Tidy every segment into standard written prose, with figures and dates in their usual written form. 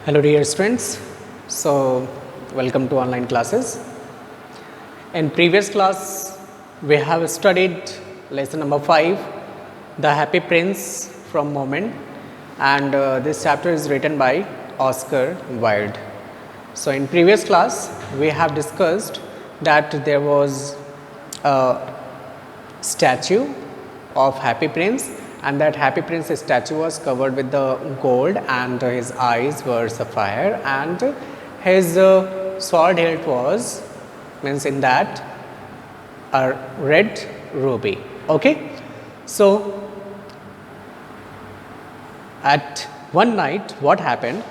Hello dear students, so welcome to online classes. In previous class we have studied lesson number 5, the happy prince from moment, and this chapter is written by Oscar Wilde. So in previous class we have discussed that there was a statue of happy prince, and that happy prince statue was covered with the gold, and his eyes were sapphire, and his sword hilt was means in that a red ruby. Okay, so at one night what happened,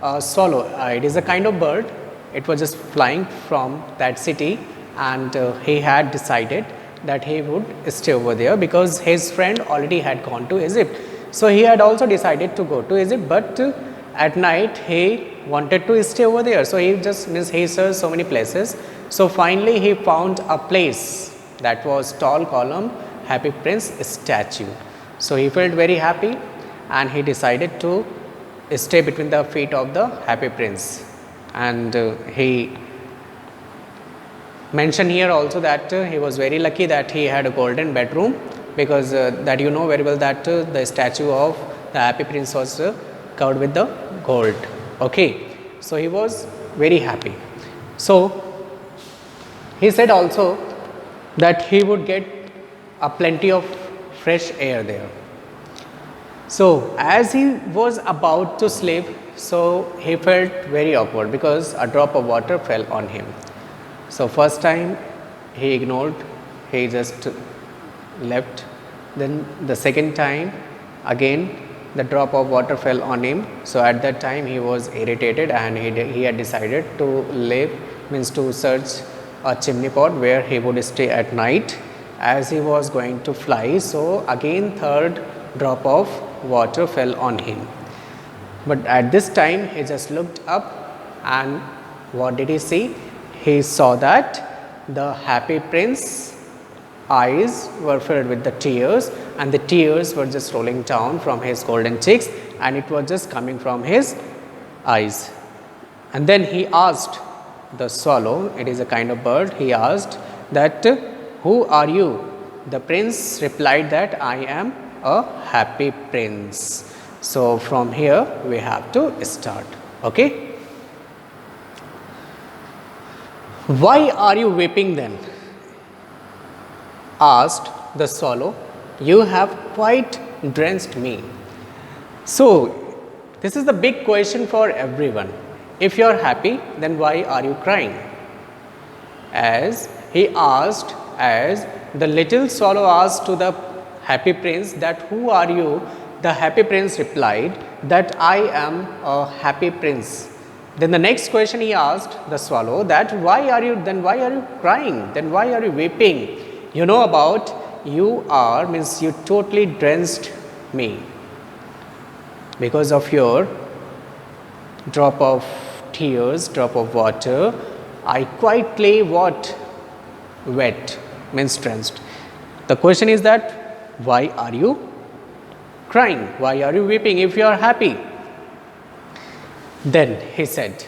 a swallow, it is a kind of bird, it was just flying from that city, and he had decided that he would stay over there because his friend already had gone to Egypt. So he had also decided to go to Egypt, but at night he wanted to stay over there. So he just he searched so many places. So finally he found a place that was tall column happy prince statue. So he felt very happy and he decided to stay between the feet of the happy prince, and he mention here also that he was very lucky that he had a golden bedroom, because that you know very well that the statue of the happy prince was covered with the gold. Okay, so he was very happy. So he said also that he would get a plenty of fresh air there. So as he was about to sleep, so he felt very awkward because a drop of water fell on him. So first time he ignored, he just left. Then the second time again the drop of water fell on him. So at that time he was irritated, and he had decided to live, means to search a chimney pot where he would stay at night. As he was going to fly, so again third drop of water fell on him. But at this time he just looked up, and what did he see? He saw that the happy prince's eyes were filled with the tears, and the tears were just rolling down from his golden cheeks, and it was just coming from his eyes. And then he asked the swallow, it is a kind of bird, he asked that, "Who are you?" The prince replied that, "I am a happy prince." So from here we have to start. Okay. "Why are you weeping then?" asked the swallow. "You have quite drenched me." So this is the big question for everyone. If you are happy, then why are you crying? As he asked, as the little swallow asked to the happy prince that, "Who are you?" The happy prince replied that, "I am a happy prince." Then the next question he asked the swallow that, why are you crying? Then why are you weeping? You know about, you are means you totally drenched me because of your drop of tears, drop of water. I quietly what? Wet, means drenched. The question is that, why are you crying? Why are you weeping if you are happy? Then he said,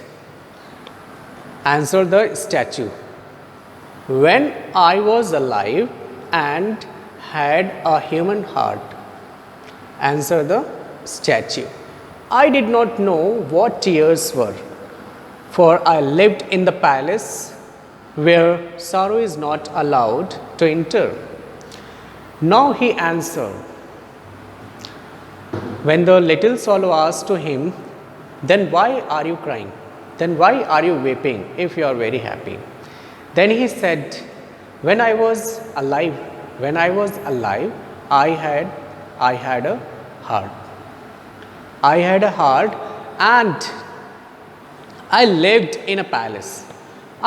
answered the statue, "When I was alive and had a human heart," answered the statue, "I did not know what tears were, for I lived in the palace where sorrow is not allowed to enter." Now he answered. When the little swallow asked to him, "Then why are you crying? Then why are you weeping if you are very happy?" Then he said, when I was alive, I had a heart. I had a heart, and I lived in a palace.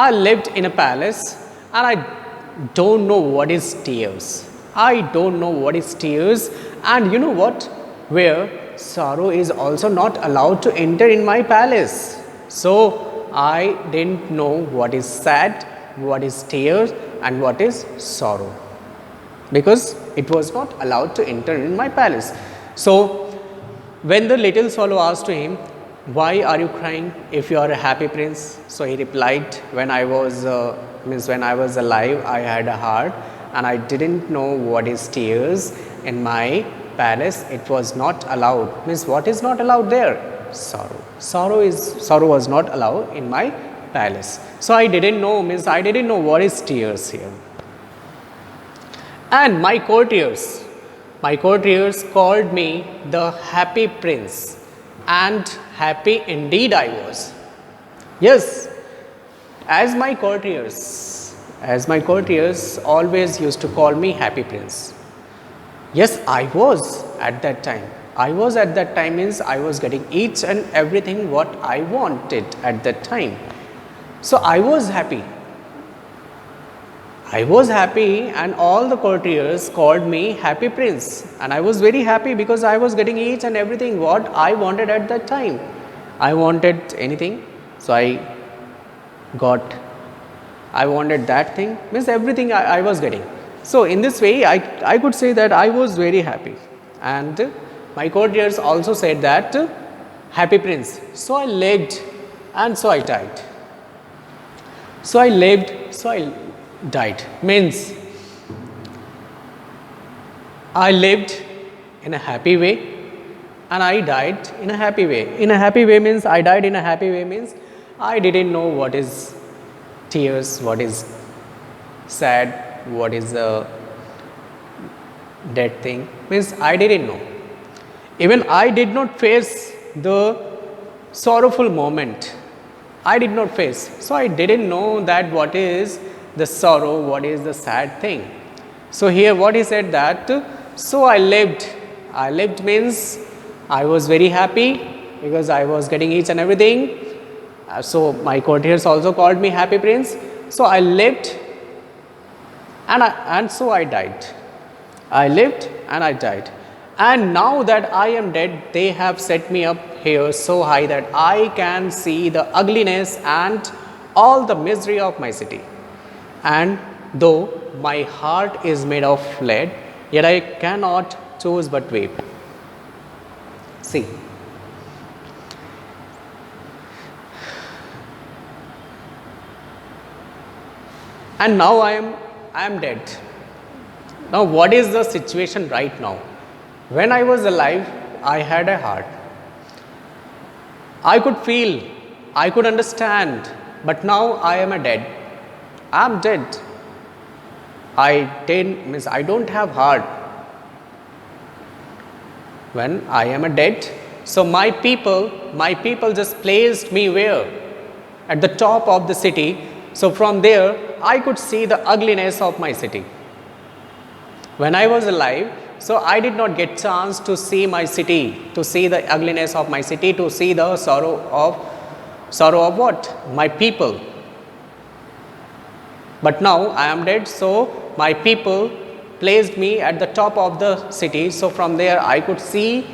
And I don't know what is tears. And you know what? Where sorrow is also not allowed to enter in my palace. So I didn't know what is sad, what is tears, and what is sorrow, because it was not allowed to enter in my palace. So when the little swallow asked to him, why are you crying if you are a happy prince? So he replied, when I was when I was alive, I had a heart and I didn't know what is tears in my palace. It was not allowed. Means what is not allowed there? Sorrow. Sorrow was not allowed in my palace. So I didn't know, means I didn't know what is tears here. And my courtiers called me the happy prince, and happy indeed I was. Yes, as my courtiers always used to call me happy prince. Yes, I was at that time. I was at that time means I was getting each and everything what I wanted at that time. So I was happy. I was happy and all the courtiers called me happy prince, and I was very happy because I was getting each and everything what I wanted at that time. I wanted anything, so I wanted that thing, means everything I was getting. So in this way I could say that I was very happy, and my courtiers also said that happy prince. So I lived and so I died. So I lived, so I died, means I lived in a happy way and I died in a happy way. In a happy way means I died in a happy way means I didn't know what is tears, what is sad, what is a dead thing, means I didn't know. Even I did not face the sorrowful moment. I did not face. So I didn't know that what is the sorrow, what is the sad thing. So here what he said that, so I lived. I lived means I was very happy because I was getting each and everything. So my courtiers also called me happy prince. So I lived and so I died. I lived and I died. And now that I am dead, they have set me up here so high that I can see the ugliness and all the misery of my city. And though my heart is made of lead, yet I cannot choose but weep. See. And now I am dead. Now what is the situation right now? When I was alive, I had a heart. I could feel, I could understand, but now I am a dead. I am dead. I don't have heart. When I am a dead, so my people just placed me where? At the top of the city. So from there, I could see the ugliness of my city. When I was alive, so I did not get chance to see my city, to see the ugliness of my city, to see the sorrow of what? My people. But now I am dead, so my people placed me at the top of the city. So from there I could see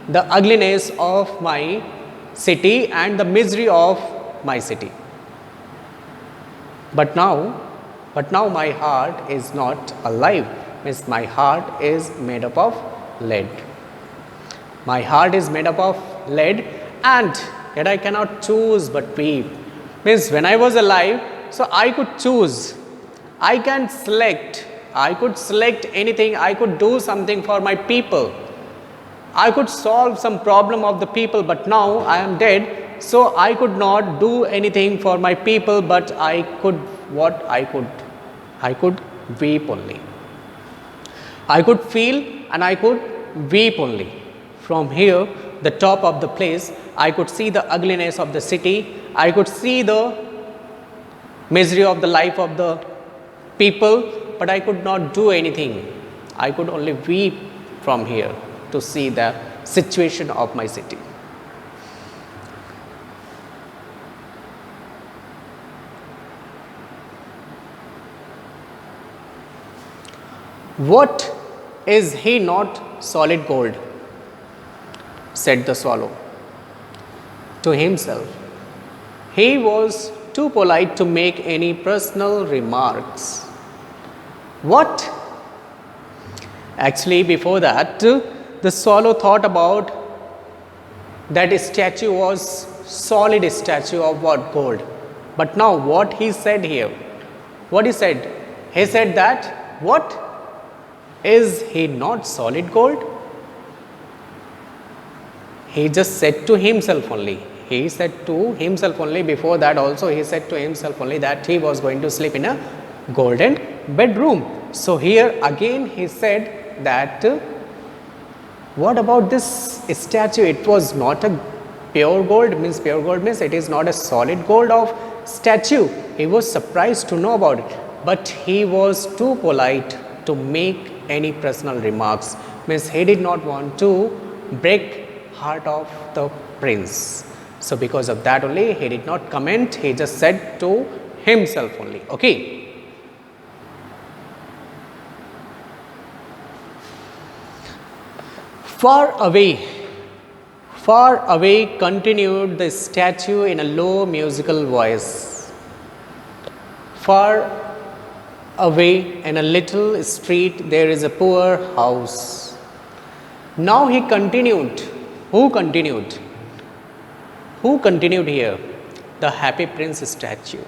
the ugliness of my city and the misery of my city. But now my heart is not alive. Means my heart is made up of lead. My heart is made up of lead, and yet I cannot choose but weep. Means when I was alive, so I could choose. I could select anything. I could do something for my people. I could solve some problem of the people, but now I am dead, so I could not do anything for my people, but I could weep only. I could feel and I could weep only. From here, the top of the place, I could see the ugliness of the city. I could see the misery of the life of the people, but I could not do anything. I could only weep from here to see the situation of my city. What is he not solid gold? Said the swallow to himself. He was too polite to make any personal remarks. What? Actually, before that, the swallow thought about that statue was solid statue of what? Gold. But now what he said here? What he said? He said that what? Is he not solid gold? He just said to himself only. He said to himself only. Before that also he said to himself only that he was going to sleep in a golden bedroom. So here again he said that what about this statue? It was not a pure gold, means it is not a solid gold of statue. He was surprised to know about it, but he was too polite to make any personal remarks, means he did not want to break heart of the prince. So because of that only he did not comment, he just said to himself only. Okay. Far away continued the statue in a low musical voice. Far away in a little street there is a poor house. Now he continued. Who continued? Who continued here? The happy prince statue.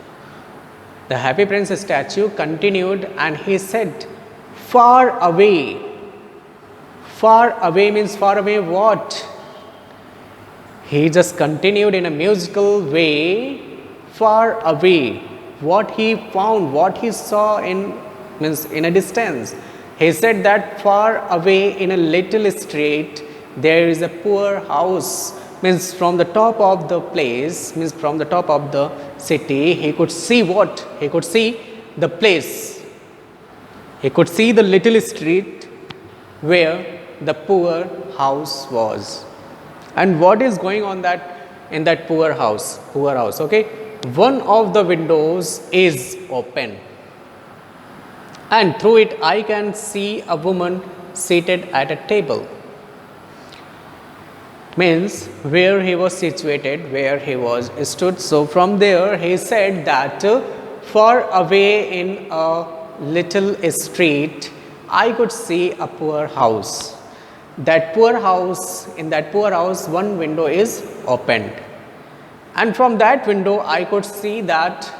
The happy prince statue continued and he said, far away. Far away means far away what? He just continued in a musical way, far away. What he found, what he saw in a distance. He said that far away in a little street there is a poor house, means from the top of the place, means from the top of the city he could see what? He could see the place. He could see the little street where the poor house was. And what is going on that in that poor house? Okay. One of the windows is open, and through it I can see a woman seated at a table. Means where he was situated, where he was stood. So from there he said that far away in a little street I could see a poor house. That poor house, in that poor house one window is opened, and from that window I could see that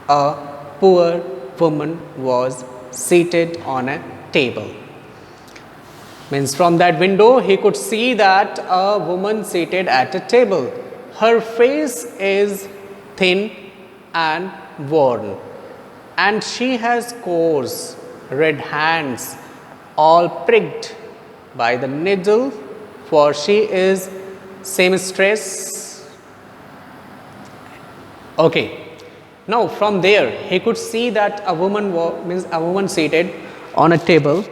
a poor woman was seated on a table. Means from that window he could see that a woman seated at a table. Her face is thin and worn, and she has coarse red hands all pricked by the needle, for she is seamstress. Okay. Now from there he could see that a woman seated on a table,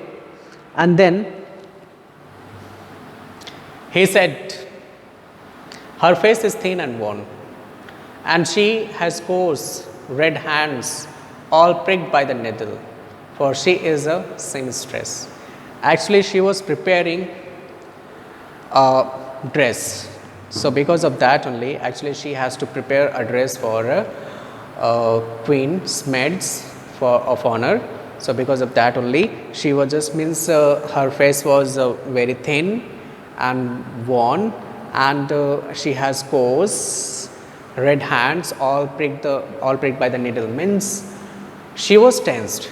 and then he said her face is thin and worn, and she has coarse red hands all pricked by the needle, for she is a seamstress. Actually she was preparing a dress. So because of that only actually she has to prepare a dress for a queen's maids of honor. So because of that only she was just her face was very thin and worn, and she has coarse red hands all pricked by the needle. Means she was tensed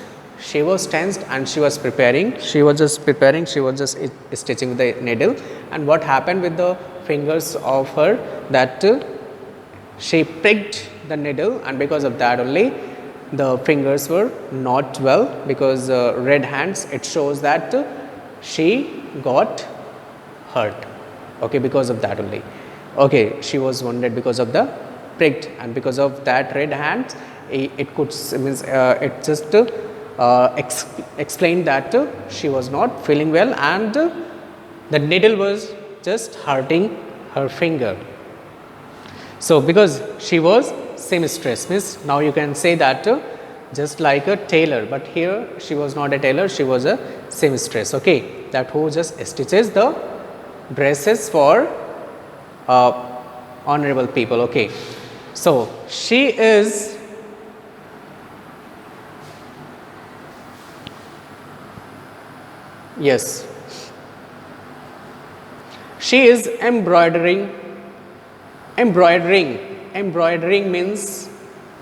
and she was preparing. She was just stitching with the needle. And what happened with the fingers of her, that she pricked the needle, and because of that only the fingers were not well, because red hands, it shows that she got hurt. Okay, because of that only. Okay, she was wounded because of the pricked, and because of that red hands it could it just explained that she was not feeling well, and the needle was just hurting her finger. So because she was seamstress, means now you can say that just like a tailor, but here she was not a tailor, she was a seamstress. Okay, that who just stitches the dresses for honorable people. Okay, so she is She is embroidering. Embroidering means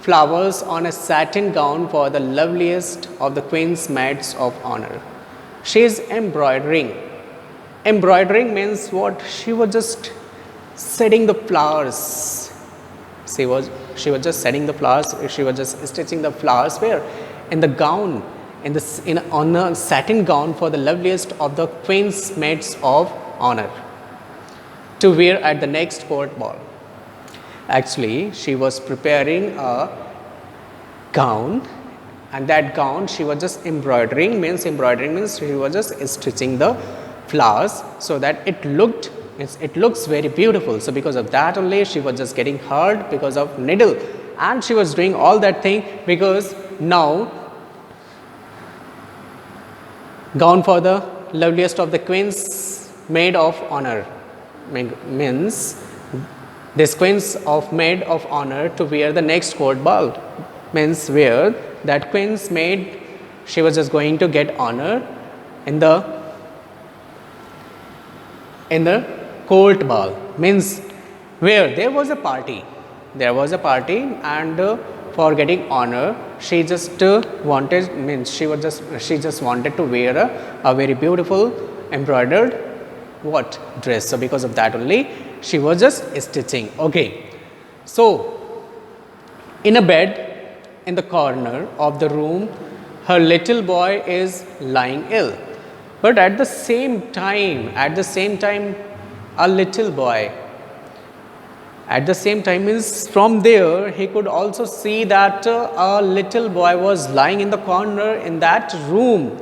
flowers on a satin gown for the loveliest of the queen's maids of honor. She is embroidering. Embroidering means what? She was just setting the flowers. She was just setting the flowers. She was just stitching the flowers where? In the gown, on a satin gown for the loveliest of the queen's maids of honor to wear at the next court ball. Actually, she was preparing a gown, and that gown she was just embroidering means she was just stitching the flowers so that it looks very beautiful. So because of that only she was just getting hurt because of needle, and she was doing all that thing because now gown for the loveliest of the queen's maid of honor means this queen's of maid of honor to wear the next court ball, means where that queen's maid, she was just going to get honor in the court ball, means where there was a party, and for getting honor she just she just wanted to wear a very beautiful embroidered dress. So because of that only she was just stitching. Okay, so in a bed in the corner of the room her little boy is lying ill, but at the same time a little boy, at the same time means from there he could also see that a little boy was lying in the corner in that room.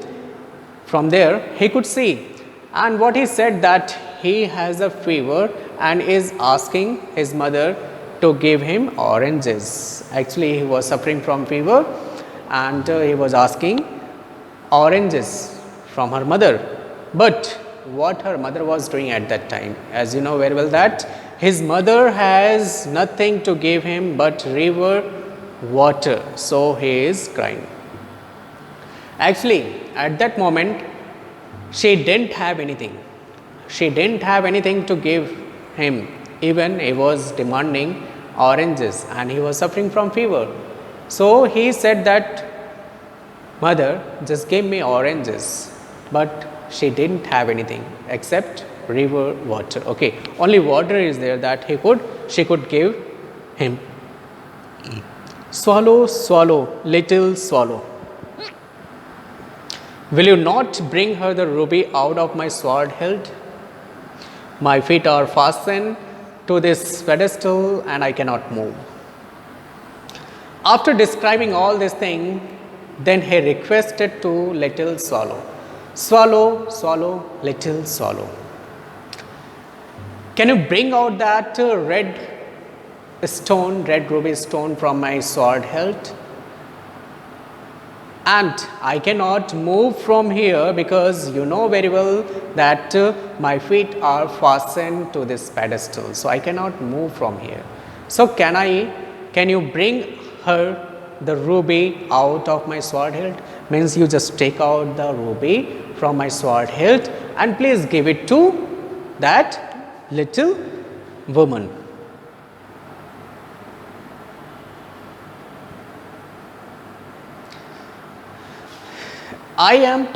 From there he could see, and what he said that he has a fever and is asking his mother to give him oranges. Actually, he was suffering from fever and he was asking oranges from her mother. But what her mother was doing at that time, as you know very well that his mother has nothing to give him but river water, so he is crying. Actually, at that moment she didn't have anything. She didn't have anything to give him. Even he was demanding oranges and he was suffering from fever. So he said that, mother, just give me oranges. But she didn't have anything except river water. Okay, only water is there that she could give him. Swallow, swallow, little swallow. Will you not bring her the ruby out of my sword hilt? My feet are fastened to this pedestal and I cannot move. After describing all this thing, then he requested to little swallow, swallow, swallow, little swallow, can you bring out that red ruby stone from my sword hilt? And I cannot move from here because you know very well that my feet are fastened to this pedestal, so I cannot move from here. So can you bring her the ruby out of my sword hilt? Means you just take out the ruby from my sword hilt and please give it to that little woman. I am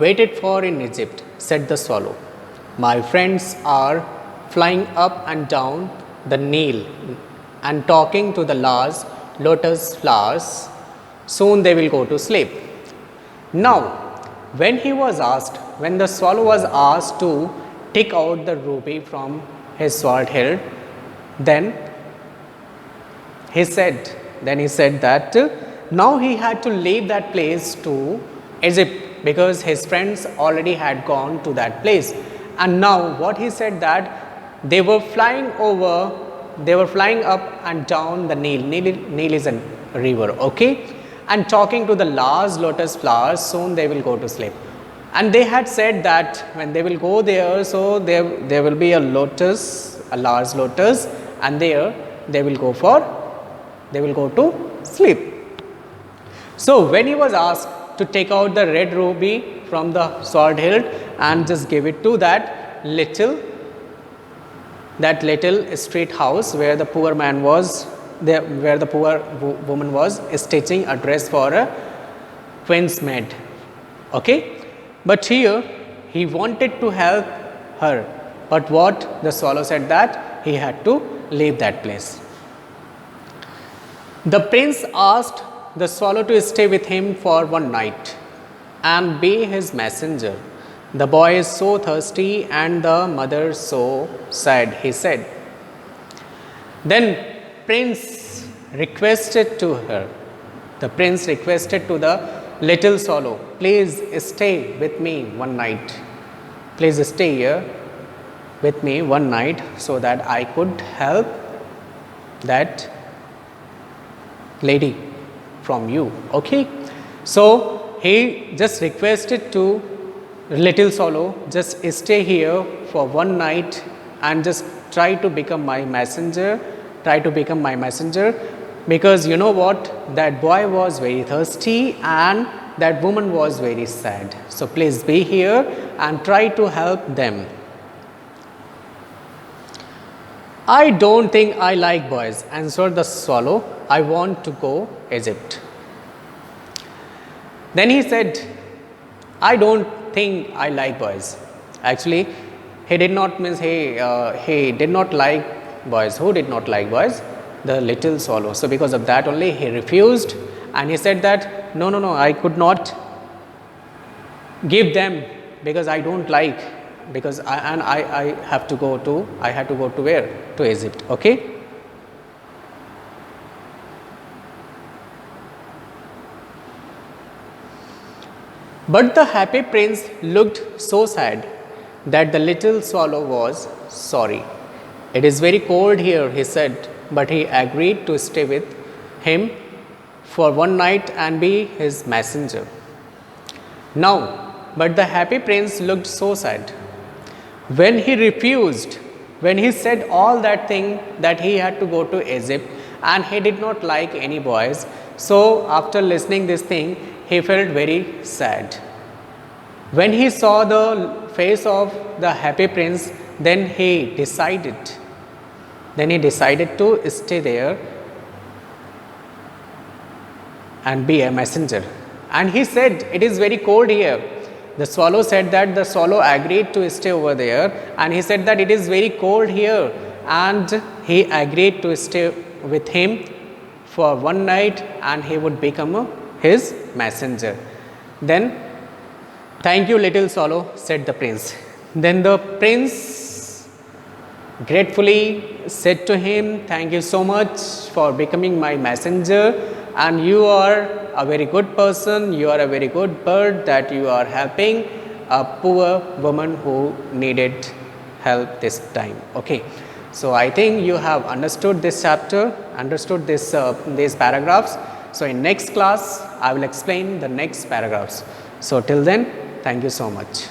waited for in Egypt, said the swallow. My friends are flying up and down the Nile and talking to the large lotus flowers. Soon they will go to sleep. Now, when the swallow was asked to take out the ruby from his sword hilt, then he said that now he had to leave that place to Egypt because his friends already had gone to that place. And now what he said that they were flying up and down the Nile. Nile is a river, okay? And talking to the large lotus flowers, soon they will go to sleep. And they had said that when they will go there, so there will be a large lotus, and there they will go to sleep. So when he was asked to take out the red ruby from the sword hilt and just give it to that little that little street house where the poor man was there, where the poor woman was stitching a dress for a queen's maid. Okay, but here he wanted to help her, but what the swallow said that he had to leave that place. The prince asked the swallow to stay with him for one night and be his messenger. The boy is so thirsty and the mother so sad, he said. Then prince requested to her. The prince requested to the little swallow, please stay with me one night. Please stay here with me one night so that I could help that lady from you. Okay, so he just requested to little swallow, just stay here for one night and just try to become my messenger, because you know what, that boy was very thirsty and that woman was very sad. So please be here and try to help them. I don't think I like boys, answered the swallow. I want to go Egypt. Then he said, I don't think I like boys. Actually, he did not means he did not like boys. Who did not like boys? The little swallow. So because of that only he refused, and he said that no, I could not give them because I don't like, because I have to go to, I had to go to where? To Egypt. Okay. But the happy prince looked so sad that the little swallow was sorry. It is very cold here, he said, but he agreed to stay with him for one night and be his messenger. Now, but the happy prince looked so sad. When he refused, when he said all that thing that he had to go to Egypt and he did not like any boys, so after listening this thing, he felt very sad. When he saw the face of the happy prince, then he decided to stay there and be a messenger. And he said, it is very cold here. The swallow said that the swallow agreed to stay over there, and he said that it is very cold here, and he agreed to stay with him for one night and he would become his messenger. Then, thank you, little swallow, said the prince. Then the prince gratefully said to him, thank you so much for becoming my messenger, and you are a very good person, you are a very good bird that you are helping a poor woman who needed help this time. Okay, so I think you have understood this chapter, understood this these paragraphs. So in next class I will explain the next paragraphs. So till then, thank you so much.